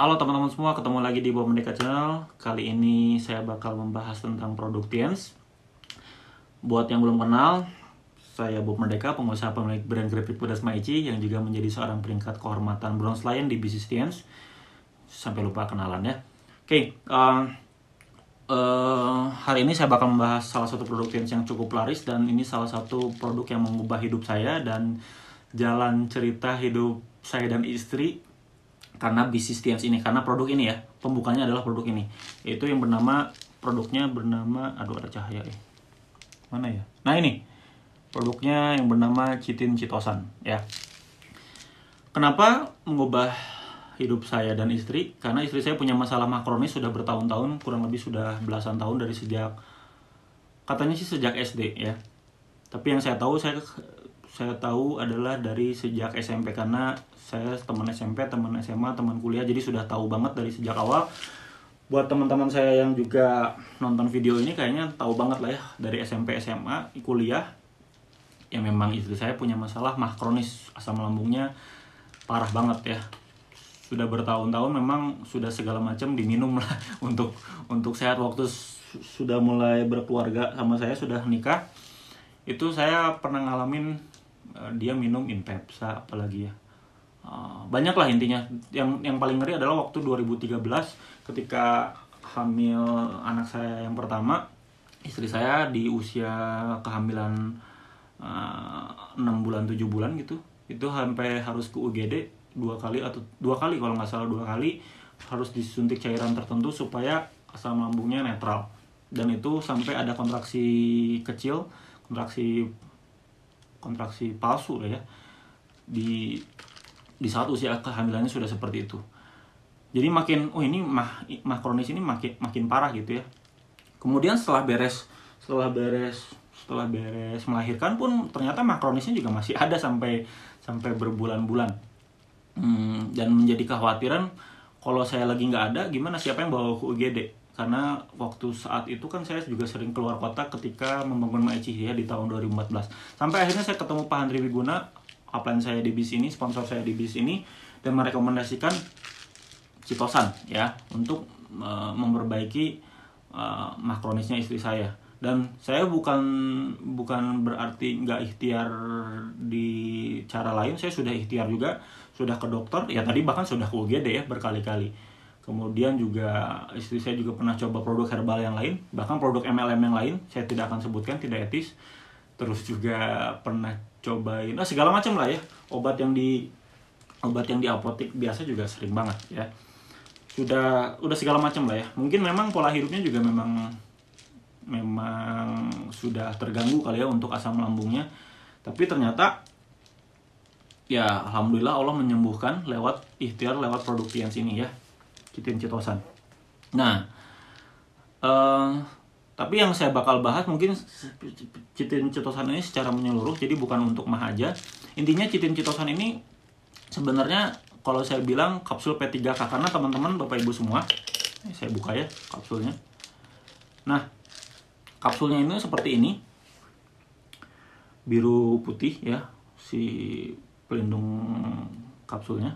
Halo teman-teman semua, ketemu lagi di Bob Merdeka Channel. Kali ini saya bakal membahas tentang produk Tiens. Buat yang belum kenal, saya Bob Merdeka, pengusaha pemilik brand keripik pedas Maichi yang juga menjadi seorang peringkat kehormatan Bronze Lion di bisnis Tiens. Sampai lupa kenalan ya. Hari ini saya bakal membahas salah satu produk Tiens yang cukup laris, dan ini salah satu produk yang mengubah hidup saya dan jalan cerita hidup saya dan istri karena bisnis Tiens ini, karena produk ini ya, pembukanya adalah produk ini, yaitu yang produknya bernama, aduh ada cahaya mana ya, nah ini produknya yang bernama Chitin Chitosan ya. Kenapa mengubah hidup saya dan istri? Karena istri saya punya masalah mah kronis sudah bertahun-tahun, kurang lebih sudah belasan tahun, dari sejak, katanya sih sejak SD ya, tapi yang saya tahu adalah dari sejak SMP, karena saya teman SMP, teman SMA, teman kuliah, jadi sudah tahu banget dari sejak awal. Buat teman-teman saya yang juga nonton video ini kayaknya tahu banget lah ya, dari SMP, SMA, kuliah, yang memang istri saya punya masalah mah kronis, asam lambungnya parah banget ya. Sudah bertahun-tahun memang sudah segala macam diminum lah untuk sehat. Waktu sudah mulai berkeluarga sama saya, sudah nikah, itu saya pernah ngalamin dia minum Inpepsa apalagi ya. Banyak lah intinya. Yang paling ngeri adalah waktu 2013 ketika hamil anak saya yang pertama. Istri saya di usia kehamilan 6 bulan 7 bulan gitu, itu sampai harus ke UGD dua kali kalau nggak salah, 2 kali harus disuntik cairan tertentu supaya asam lambungnya netral, dan itu sampai ada kontraksi kecil, kontraksi palsu ya, di saat usia kehamilannya sudah seperti itu. Jadi makin ini mah kronis ini makin parah gitu ya. Kemudian setelah beres melahirkan pun ternyata mah kronisnya juga masih ada sampai berbulan-bulan. Dan menjadi kekhawatiran, kalau saya lagi nggak ada gimana, siapa yang bawa ke UGD? Karena waktu saat itu kan saya juga sering keluar kota ketika membangun Maichi ya, di tahun 2014. Sampai akhirnya saya ketemu Pak Handri Wiguna, upline saya di bis ini, sponsor saya di bis ini, dan merekomendasikan Chitosan ya untuk memperbaiki mah kronisnya istri saya. Dan saya bukan berarti nggak ikhtiar di cara lain, saya sudah ikhtiar juga, sudah ke dokter ya, tadi bahkan sudah ke UGD ya berkali-kali. Kemudian juga istri saya juga pernah coba produk herbal yang lain, bahkan produk MLM yang lain, saya tidak akan sebutkan, tidak etis. Terus juga pernah cobain segala macam lah ya, obat yang di apotek biasa juga sering banget ya. Udah segala macam lah ya. Mungkin memang pola hidupnya juga memang sudah terganggu kali ya untuk asam lambungnya. Tapi ternyata ya alhamdulillah Allah menyembuhkan lewat ikhtiar, lewat produk Tiens ini ya, Chitin Chitosan. Nah, tapi yang saya bakal bahas mungkin Chitin Chitosan ini secara menyeluruh, jadi bukan untuk mah aja. Intinya Chitin Chitosan ini sebenarnya kalau saya bilang kapsul P3K, karena teman-teman Bapak Ibu semua, saya buka ya kapsulnya. Nah, kapsulnya ini seperti ini, biru putih ya, si pelindung kapsulnya.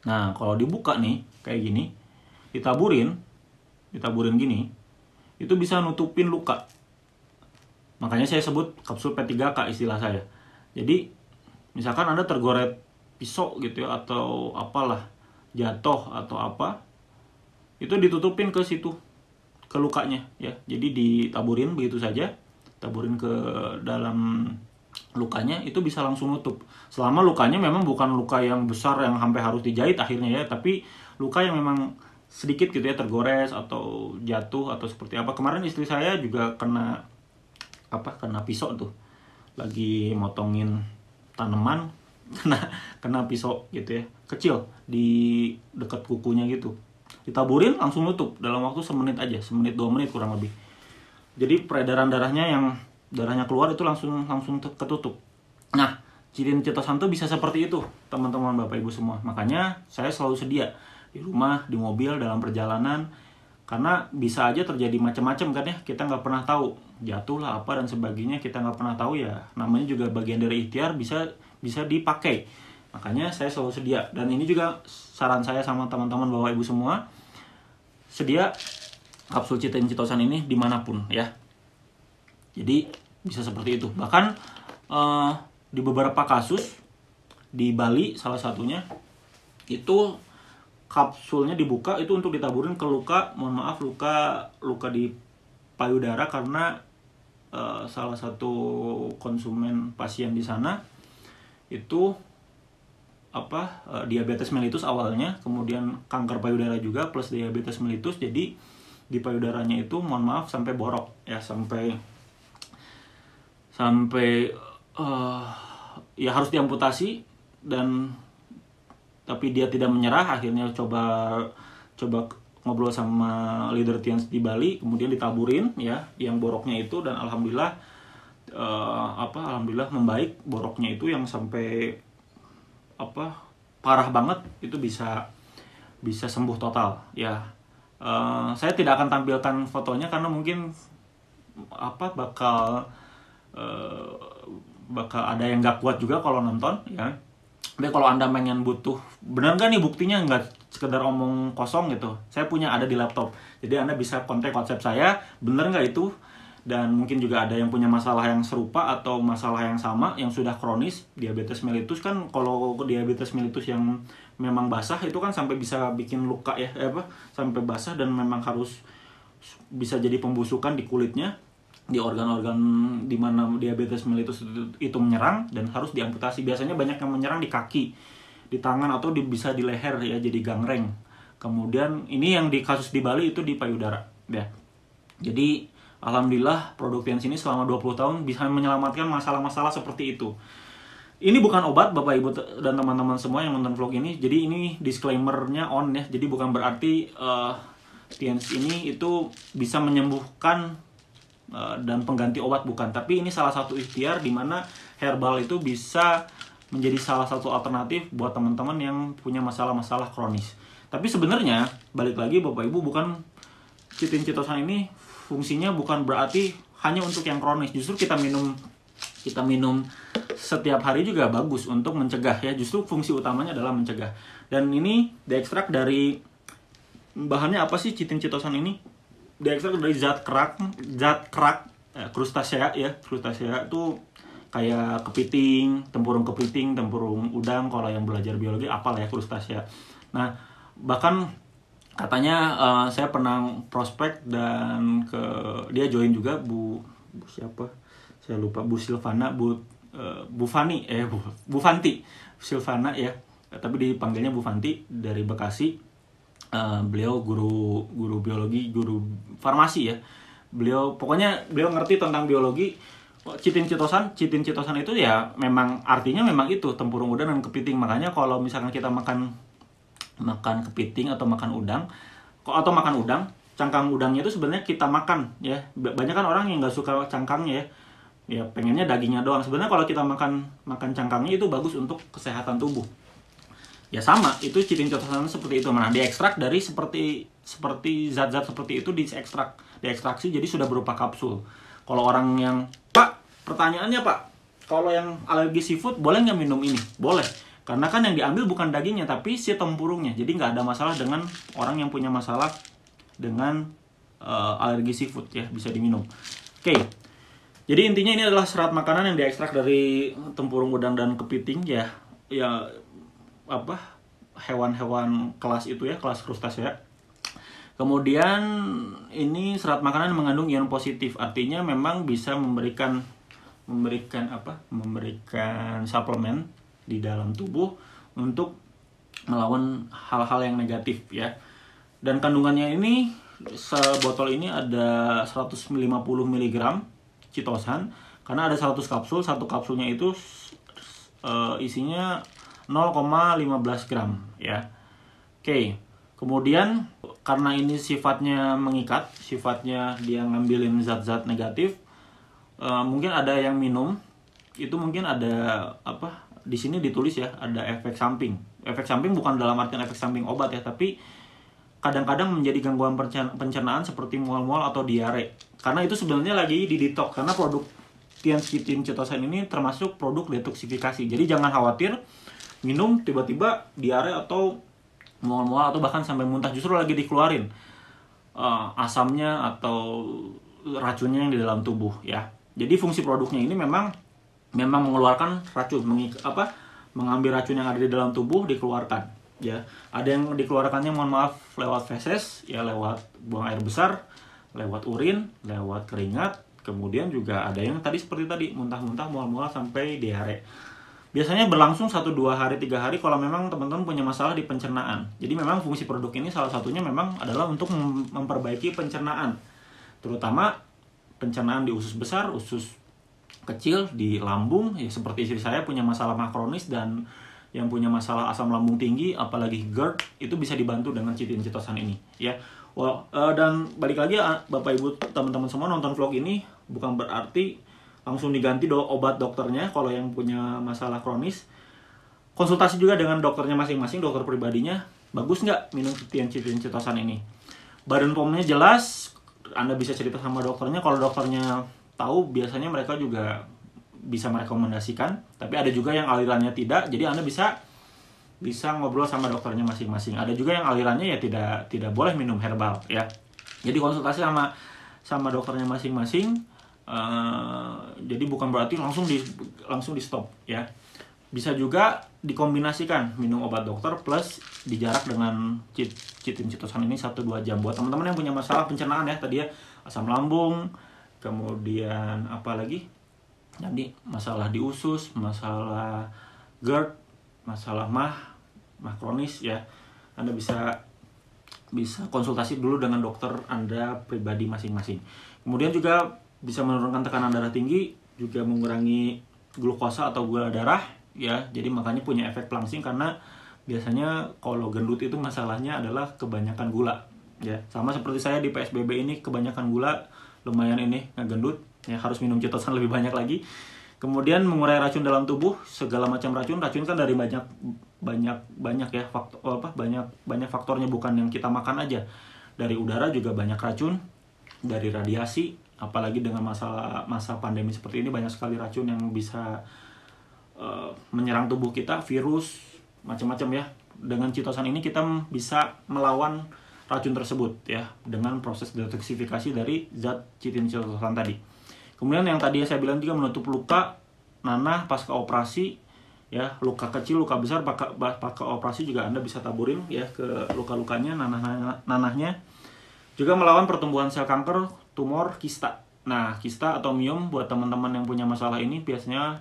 Nah, kalau dibuka nih kayak gini, ditaburin gini, itu bisa nutupin luka. Makanya saya sebut kapsul P3K istilah saya. Jadi misalkan Anda tergoret pisau gitu ya, atau apalah, jatuh atau apa, itu ditutupin ke situ, ke lukanya ya. Jadi ditaburin begitu saja, taburin ke dalam lukanya, itu bisa langsung nutup. Selama lukanya memang bukan luka yang besar yang sampai harus dijahit akhirnya ya, tapi luka yang memang sedikit gitu ya, tergores atau jatuh atau seperti apa. Kemarin istri saya juga kena pisau tuh, lagi motongin tanaman, kena pisau gitu ya, kecil di dekat kukunya gitu, ditaburin langsung nutup dalam waktu semenit aja, 1-2 menit kurang lebih. Jadi peredaran darahnya keluar itu langsung ketutup. Nah, Chitin Chitosan tuh bisa seperti itu teman-teman Bapak Ibu semua. Makanya saya selalu sedia di rumah, di mobil, dalam perjalanan, karena bisa aja terjadi macam-macam kan ya, kita nggak pernah tahu, jatuh lah apa dan sebagainya, kita nggak pernah tahu ya. Namanya juga bagian dari ikhtiar, bisa dipakai. Makanya saya selalu sedia, dan ini juga saran saya sama teman-teman Bapak Ibu semua, sedia kapsul Chitin Chitosan ini dimanapun ya. Jadi bisa seperti itu. Bahkan di beberapa kasus di Bali salah satunya itu kapsulnya dibuka itu untuk ditaburin ke luka, mohon maaf, luka di payudara, karena salah satu konsumen pasien di sana itu diabetes mellitus awalnya, kemudian kanker payudara juga plus diabetes mellitus. Jadi di payudaranya itu mohon maaf sampai borok ya, sampai ya harus diamputasi, tapi dia tidak menyerah, akhirnya coba ngobrol sama leader TIANS di Bali, kemudian ditaburin ya yang boroknya itu, dan alhamdulillah alhamdulillah membaik boroknya itu, yang sampai parah banget itu bisa sembuh total ya. Saya tidak akan tampilkan fotonya karena mungkin bakal ada yang gak kuat juga kalau nonton ya. Tapi kalau Anda pengen butuh, benar nggak nih buktinya, nggak sekedar omong kosong gitu, saya punya ada di laptop. Jadi Anda bisa kontak WhatsApp saya, bener nggak itu. Dan mungkin juga ada yang punya masalah yang serupa atau masalah yang sama, yang sudah kronis, diabetes mellitus. Kan kalau diabetes mellitus yang memang basah itu kan sampai bisa bikin luka ya, sampai basah, dan memang harus bisa jadi pembusukan di kulitnya, di organ-organ di mana diabetes mellitus itu menyerang, dan harus diamputasi. Biasanya banyak yang menyerang di kaki, di tangan, atau bisa di leher ya, jadi gangreng. Kemudian ini yang di kasus di Bali itu di payudara ya. Jadi alhamdulillah produk TIANS ini selama 20 tahun bisa menyelamatkan masalah-masalah seperti itu. Ini bukan obat Bapak Ibu dan teman-teman semua yang nonton vlog ini. Jadi ini disclaimer-nya on ya. Jadi bukan berarti TIANS ini itu bisa menyembuhkan dan pengganti obat, bukan. Tapi ini salah satu ikhtiar di mana herbal itu bisa menjadi salah satu alternatif buat teman-teman yang punya masalah-masalah kronis. Tapi sebenarnya balik lagi Bapak Ibu, bukan Chitin Chitosan ini fungsinya bukan berarti hanya untuk yang kronis. Justru kita minum setiap hari juga bagus untuk mencegah ya. Justru fungsi utamanya adalah mencegah. Dan ini diekstrak dari, bahannya apa sih Chitin Chitosan ini? Diekstrak dari zat kerak krustasea ya. Krustasea itu kayak kepiting, tempurung udang, kalau yang belajar biologi apalah ya krustasea. Nah, bahkan katanya saya pernah prospek dan dia join juga Bu siapa? Saya lupa, Bu Silvana, Bu Fanti Silvana ya. Tapi dipanggilnya Bu Fanti, dari Bekasi. Beliau guru biologi, guru farmasi ya. Beliau ngerti tentang biologi. Chitin Chitosan itu ya memang artinya memang itu tempurung udang dan kepiting. Makanya kalau misalkan kita makan kepiting atau makan udang, cangkang udangnya itu sebenarnya kita makan ya. Banyak kan orang yang nggak suka cangkangnya ya pengennya dagingnya doang. Sebenarnya kalau kita makan cangkangnya itu bagus untuk kesehatan tubuh. Ya sama, itu Chitin Chitosan seperti itu. Nah, diekstrak dari seperti zat-zat seperti itu, diekstraksi jadi sudah berupa kapsul. Kalau orang yang, Pak, pertanyaannya Pak, kalau yang alergi seafood boleh nggak minum ini? Boleh, karena kan yang diambil bukan dagingnya tapi si tempurungnya. Jadi nggak ada masalah dengan orang yang punya masalah dengan alergi seafood ya, bisa diminum. Oke. Jadi intinya ini adalah serat makanan yang diekstrak dari tempurung udang dan kepiting ya hewan-hewan kelas itu ya, kelas krustasea. Kemudian ini serat makanan yang mengandung ion positif, artinya memang bisa memberikan suplemen di dalam tubuh untuk melawan hal-hal yang negatif ya. Dan kandungannya ini, sebotol ini ada 150 mg chitosan, karena ada 100 kapsul, satu kapsulnya itu isinya 0,15 gram ya. Oke. Kemudian karena ini sifatnya mengikat, sifatnya dia ngambilin zat-zat negatif, mungkin ada yang minum itu mungkin ada di sini ditulis ya, ada efek samping. Efek samping bukan dalam artian efek samping obat ya, tapi kadang-kadang menjadi gangguan pencernaan seperti mual-mual atau diare. Karena itu sebenarnya lagi di detox, karena produk TIANS Chitin Chitosan ini termasuk produk detoksifikasi. Jadi jangan khawatir minum tiba-tiba diare atau mual-mual atau bahkan sampai muntah, justru lagi dikeluarin asamnya atau racunnya yang di dalam tubuh ya. Jadi fungsi produknya ini memang mengeluarkan racun, mengambil racun yang ada di dalam tubuh dikeluarkan ya. Ada yang dikeluarkannya mohon maaf lewat feses ya, lewat buang air besar, lewat urin, lewat keringat, kemudian juga ada yang tadi seperti tadi muntah-muntah, mual-mual sampai diare. Biasanya berlangsung 1-2 hari, 3 hari kalau memang teman-teman punya masalah di pencernaan. Jadi memang fungsi produk ini salah satunya memang adalah untuk memperbaiki pencernaan, terutama pencernaan di usus besar, usus kecil, di lambung ya, seperti istri saya punya masalah mah kronis dan yang punya masalah asam lambung tinggi, apalagi GERD, itu bisa dibantu dengan Chitin Chitosan ini ya. Dan balik lagi Bapak Ibu teman-teman semua, nonton vlog ini bukan berarti langsung diganti obat dokternya. Kalau yang punya masalah kronis, konsultasi juga dengan dokternya masing-masing, dokter pribadinya, bagus nggak minum Chitin Chitosan ini. Badan POM-nya jelas, Anda bisa cerita sama dokternya. Kalau dokternya tahu, biasanya mereka juga bisa merekomendasikan, tapi ada juga yang alirannya tidak, jadi Anda bisa ngobrol sama dokternya masing-masing. Ada juga yang alirannya ya tidak boleh minum herbal ya, jadi konsultasi sama dokternya masing-masing. Jadi bukan berarti langsung di stop ya. Bisa juga dikombinasikan minum obat dokter plus dijarak dengan Chitin Chitosan ini 1-2 jam. Buat teman-teman yang punya masalah pencernaan ya, tadi ya asam lambung, kemudian apa lagi? Jadi masalah di usus, masalah GERD, masalah mah kronis ya. Anda bisa konsultasi dulu dengan dokter Anda pribadi masing-masing. Kemudian juga bisa menurunkan tekanan darah tinggi, juga mengurangi glukosa atau gula darah ya. Jadi makanya punya efek pelangsing, karena biasanya kalau gendut itu masalahnya adalah kebanyakan gula ya. Sama seperti saya di PSBB ini, kebanyakan gula, lumayan ini ngegendut ya, harus minum Chitosan lebih banyak lagi. Kemudian mengurai racun dalam tubuh, segala macam racun kan dari banyak ya banyak faktornya, bukan yang kita makan aja. Dari udara juga banyak racun, dari radiasi, apalagi dengan masa pandemi seperti ini banyak sekali racun yang bisa menyerang tubuh kita, virus macam-macam ya. Dengan Chitosan ini kita bisa melawan racun tersebut ya, dengan proses detoksifikasi dari zat Chitin Chitosan tadi. Kemudian yang tadi saya bilang juga menutup luka, nanah pasca operasi ya, luka kecil, luka besar pasca operasi juga Anda bisa taburin ya ke luka-lukanya, nanahnya. Juga melawan pertumbuhan sel kanker, tumor, kista. Nah, kista atau miom buat teman-teman yang punya masalah ini biasanya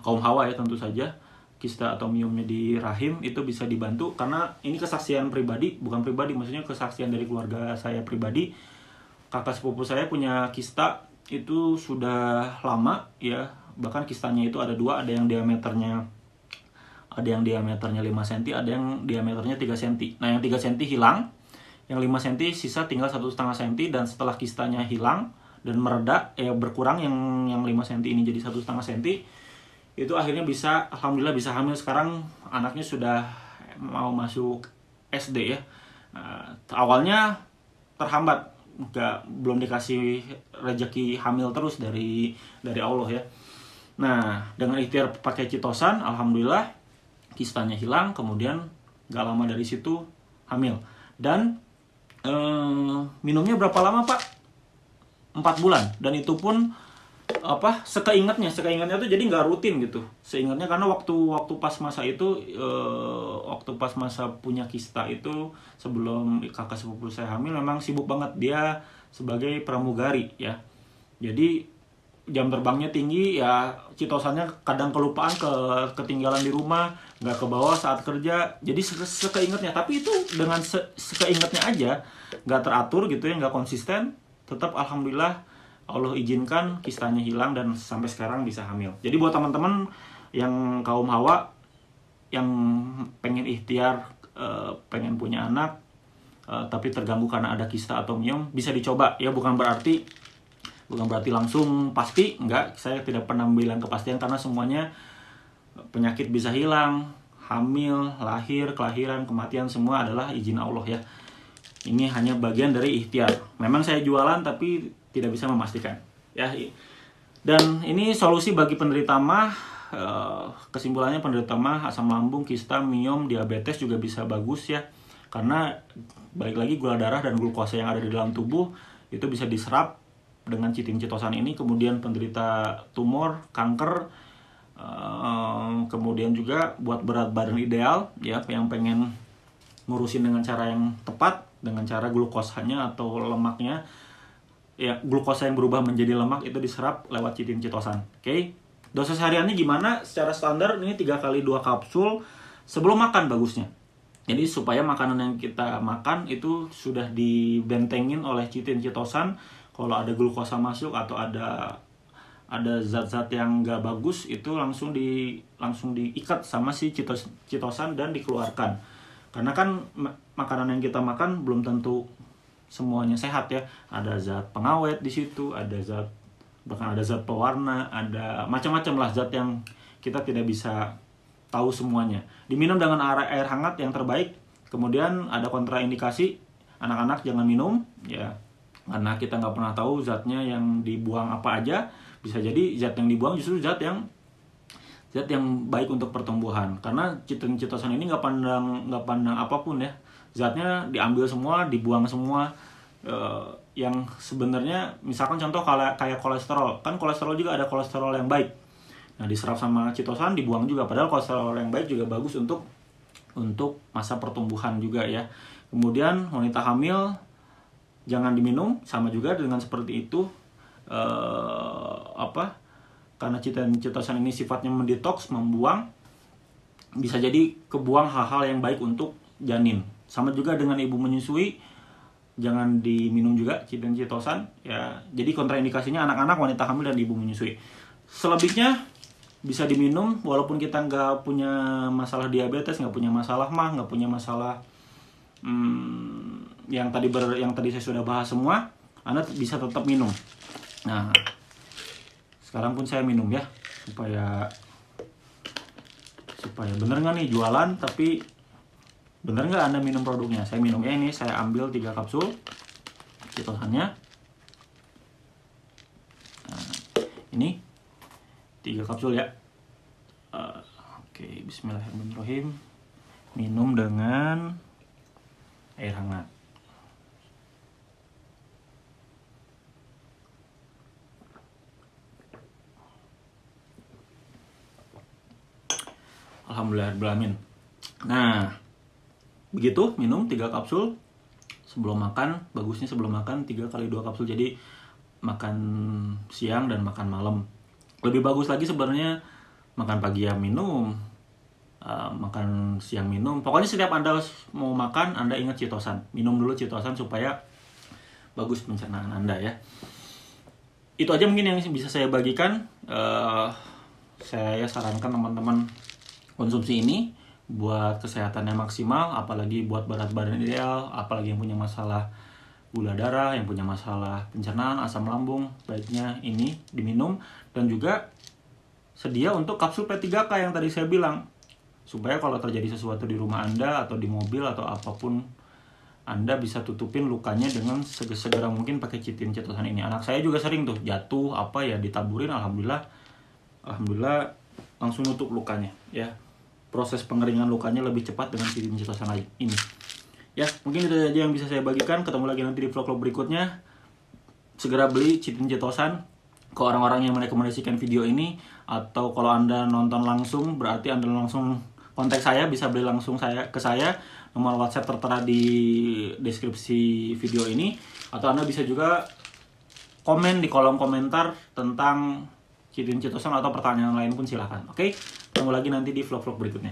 kaum hawa ya tentu saja. Kista atau miomnya di rahim itu bisa dibantu, karena ini kesaksian pribadi, bukan pribadi, maksudnya kesaksian dari keluarga saya pribadi. Kakak sepupu saya punya kista itu sudah lama ya, bahkan kistanya itu ada 2, ada yang diameternya 5 cm, ada yang diameternya 3 cm. Nah, yang 3 cm hilang, yang 5 cm sisa tinggal 1,5 cm, dan setelah kistanya hilang dan mereda berkurang, yang 5 cm ini jadi 1,5 cm, itu akhirnya alhamdulillah bisa hamil. Sekarang anaknya sudah mau masuk SD ya. Awalnya terhambat, belum dikasih rezeki hamil terus dari Allah ya. Nah, dengan ikhtiar pakai Chitosan, alhamdulillah kistanya hilang, kemudian gak lama dari situ hamil. Dan minumnya berapa lama Pak? 4 bulan, dan itu pun sekeingatnya tuh, jadi nggak rutin gitu. Seingatnya, karena waktu pas masa itu, waktu pas masa punya kista itu, sebelum kakak sepupu saya hamil, memang sibuk banget dia sebagai pramugari ya. Jadi jam terbangnya tinggi ya, Chitosannya kadang kelupaan, ketinggalan di rumah, nggak ke bawah saat kerja. Jadi sekeingatnya, tapi itu dengan sekeingatnya aja, nggak teratur gitu ya, nggak konsisten. Tetap alhamdulillah Allah izinkan kistanya hilang dan sampai sekarang bisa hamil. Jadi buat teman-teman yang kaum hawa yang pengen ikhtiar, pengen punya anak, tapi terganggu karena ada kista atau miom, bisa dicoba ya. Bukan berarti langsung pasti, enggak. Saya tidak pernah bilang kepastian, karena semuanya penyakit bisa hilang, hamil, lahir, kelahiran, kematian, semua adalah izin Allah ya. Ini hanya bagian dari ikhtiar. Memang saya jualan tapi tidak bisa memastikan ya. Dan ini solusi bagi penderita MAH kesimpulannya penderita mah, asam lambung, kista, miom, diabetes juga bisa bagus ya. Karena balik lagi gula darah dan glukosa yang ada di dalam tubuh itu bisa diserap dengan chitin chitosan ini. Kemudian penderita tumor, kanker, kemudian juga buat berat badan ideal ya, yang pengen ngurusin dengan cara yang tepat, dengan cara glukosanya atau lemaknya ya, glukosa yang berubah menjadi lemak itu diserap lewat chitin chitosan. Oke. Dosis hariannya gimana? Secara standar ini 3 kali 2 kapsul sebelum makan bagusnya. Jadi supaya makanan yang kita makan itu sudah dibentengin oleh chitin chitosan. Kalau ada glukosa masuk atau ada zat-zat yang nggak bagus itu langsung diikat sama si chitosan dan dikeluarkan. Karena kan makanan yang kita makan belum tentu semuanya sehat ya. Ada zat pengawet di situ, bahkan ada zat pewarna, ada macam-macam lah zat yang kita tidak bisa tahu semuanya. Diminum dengan air hangat yang terbaik. Kemudian ada kontraindikasi, anak-anak jangan minum ya, karena kita nggak pernah tahu zatnya yang dibuang apa aja. Bisa jadi zat yang dibuang justru zat yang baik untuk pertumbuhan. Karena chitin chitosan ini nggak pandang apapun ya. Zatnya diambil semua, dibuang semua. Yang sebenarnya misalkan contoh kayak kolesterol, kan kolesterol juga ada kolesterol yang baik. Nah, diserap sama chitosan, dibuang juga. Padahal kolesterol yang baik juga bagus untuk masa pertumbuhan juga ya. Kemudian wanita hamil jangan diminum, sama juga dengan seperti itu. Karena chitin chitosan ini sifatnya mendetoks, membuang, bisa jadi kebuang hal-hal yang baik untuk janin. Sama juga dengan ibu menyusui, jangan diminum juga chitin chitosan ya. Jadi kontraindikasinya anak-anak, wanita hamil, dan ibu menyusui. Selebihnya bisa diminum walaupun kita nggak punya masalah diabetes, nggak punya masalah mah, nggak punya masalah yang tadi saya sudah bahas semua. Anda bisa tetap minum. Nah, sekarang pun saya minum ya, supaya bener nggak nih jualan, tapi bener nggak Anda minum produknya. Saya minumnya ini, saya ambil 3 kapsul chitosannya. Nah, ini 3 kapsul ya. Oke, bismillahirrahmanirrahim. Minum dengan air hangat. Alhamdulillahirrahmanirrahim. Nah, begitu minum 3 kapsul sebelum makan. Bagusnya sebelum makan 3 kali 2 kapsul. Jadi makan siang dan makan malam. Lebih bagus lagi sebenarnya makan pagi ya minum, makan siang minum. Pokoknya setiap Anda mau makan, Anda ingat chitosan. Minum dulu chitosan supaya bagus pencernaan Anda ya. Itu aja mungkin yang bisa saya bagikan. Saya sarankan teman-teman konsumsi ini buat kesehatannya maksimal, apalagi buat berat badan ideal, apalagi yang punya masalah gula darah, yang punya masalah pencernaan, asam lambung, baiknya ini diminum. Dan juga sedia untuk kapsul P3K yang tadi saya bilang, supaya kalau terjadi sesuatu di rumah Anda atau di mobil atau apapun, Anda bisa tutupin lukanya dengan segera mungkin pakai chitin chitosan ini. Anak saya juga sering tuh jatuh ditaburin, alhamdulillah langsung nutup lukanya ya. Proses pengeringan lukanya lebih cepat dengan chitin chitosan ini. Ya, mungkin itu aja yang bisa saya bagikan. Ketemu lagi nanti di vlog-vlog berikutnya. Segera beli chitin chitosan ke orang-orang yang merekomendasikan video ini. Atau kalau Anda nonton langsung, berarti Anda langsung kontak saya, bisa beli langsung ke saya. Nomor WhatsApp tertera di deskripsi video ini. Atau Anda bisa juga komen di kolom komentar tentang chitin chitosan atau pertanyaan lain pun silahkan. Oke, ketemu lagi nanti di vlog-vlog berikutnya.